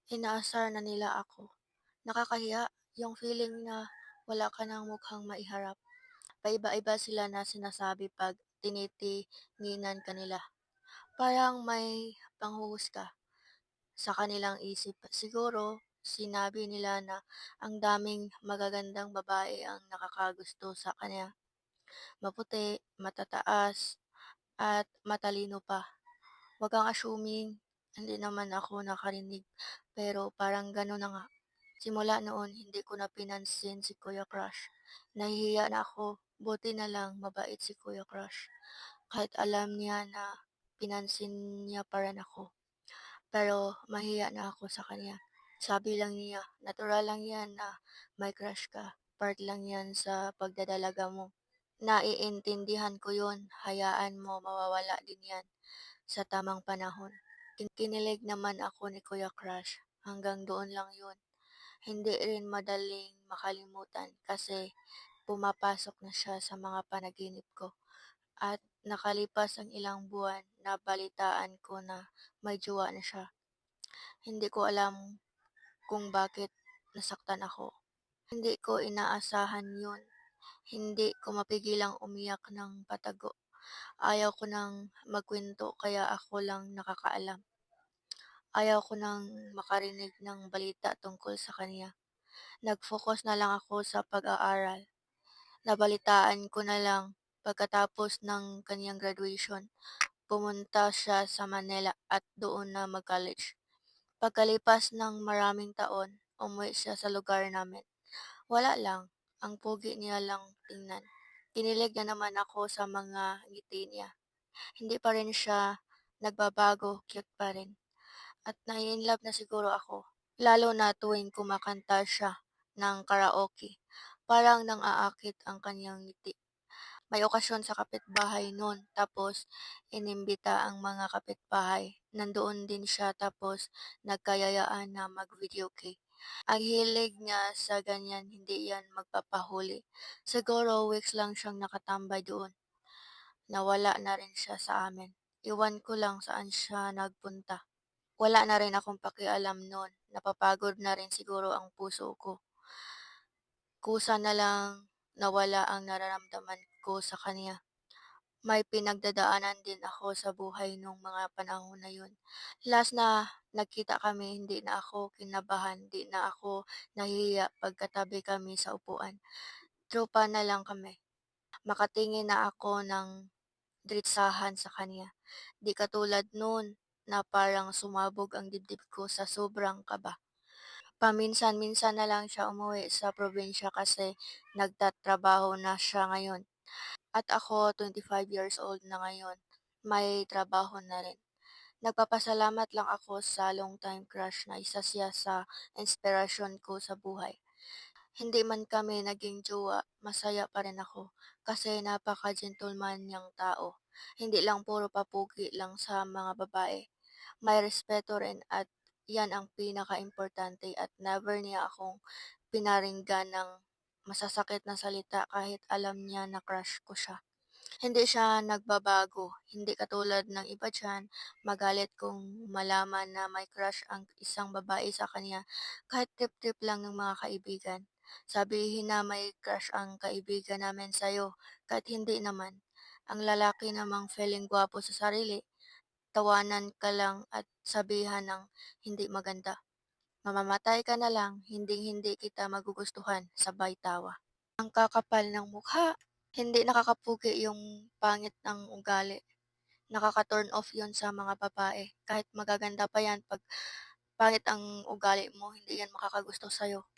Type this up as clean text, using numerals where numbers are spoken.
Inaasar na nila ako. Nakakahiya yung feeling na wala ka ng mukhang maiharap. Paiba-iba sila na sinasabi 'pag tinitinginan ka nila. Parang may panghuhusga sa kanilang isip. Siguro sinabi nila na ang daming magagandang babae ang nakakagusto sa kanya. Maputi, matataas, at matalino pa. Wag kang assuming, hindi naman ako nakarinig, pero parang gano'n na nga. Simula noon hindi ko na pinansin si Kuya Crush. Nahihiya na ako, buti na lang mabait si Kuya Crush. Kahit alam niya na pinansin niya pa rin ako, pero mahiya na ako sa kanya. Sabi lang niya, natural lang yan na may crush ka, part lang yan sa pagdadalaga mo. Naiintindihan ko yun, hayaan mo mawawala din yan sa tamang panahon. Kinilig naman ako ni Kuya Crush, hanggang doon lang yun. Hindi rin madaling makalimutan kasi pumapasok na siya sa mga panaginip ko at nakalipas ang ilang buwan nabalitaan ko na may jowa na siya. Hindi ko alam kung bakit nasaktan ako. Hindi ko inaasahan yun. Hindi ko mapigilang umiyak ng patago. Ayaw ko nang magkwento kaya ako lang nakakaalam. Ayaw ko nang makarinig ng balita tungkol sa kanya. Nag-focus na lang ako sa pag-aaral. Nabalitaan ko na lang pagkatapos ng kanyang graduation, pumunta siya sa Manila at doon na mag-college. Pagkalipas ng maraming taon, umuwi siya sa lugar namin. Wala lang, ang pogi niya lang tingnan. Kinilig na naman ako sa mga ngiti niya. Hindi pa rin siya nagbabago, cute pa rin. At nai-inlove na siguro ako, lalo na tuwing kumakanta siya ng karaoke. Parang nang-aakit ang kanyang ngiti. May okasyon sa kapitbahay noon, tapos inimbita ang mga kapitbahay. Nandoon din siya tapos nagkayayaan na mag-videoke. Ang hilig niya sa ganyan, hindi yan magpapahuli. Siguro weeks lang siyang nakatambay doon. Nawala na rin siya sa amin. Iwan ko lang saan siya nagpunta. Wala na rin akong pakialam noon. Napapagod na rin siguro ang puso ko. Kusa na lang nawala ang nararamdaman ko sa kanya. May pinagdadaanan din ako sa buhay nung mga panahon na yun. Last na nagkita kami, hindi na ako kinabahan, hindi na ako nahihiya pagkatabi kami sa upuan. Tropa na lang kami. Makatingin na ako ng diretsahan sa kanya. Di katulad noon na parang sumabog ang dibdib ko sa sobrang kaba. Paminsan-minsan na lang siya umuwi sa probinsya kasi nagtatrabaho na siya ngayon. At ako, 25 years old na ngayon, may trabaho na rin. Nagpapasalamat lang ako sa long time crush na isa siya sa inspirasyon ko sa buhay. Hindi man kami naging jowa, masaya pa rin ako kasi napaka-gentleman niyang tao. Hindi lang puro papugi lang sa mga babae. May respeto rin at yan ang pinaka-importante at never niya akong pinaringgan ng masasakit na salita kahit alam niya na crush ko siya. Hindi siya nagbabago, hindi katulad ng iba diyan, magalit kung malaman na may crush ang isang babae sa kanya kahit trip-trip lang ng mga kaibigan. Sabihin na may crush ang kaibigan namin sa'yo kahit hindi naman. Ang lalaki namang feeling gwapo sa sarili, tawanan ka lang at sabihan ng hindi maganda. Mamamatay ka na lang, hinding-hindi kita magugustuhan, sabay tawa. Ang kakapal ng mukha. Hindi nakakapugi yung pangit ng ugali. Nakaka-turn off yun sa mga babae. Kahit magaganda pa yan, 'pag pangit ang ugali mo, hindi yan makakagusto sa'yo.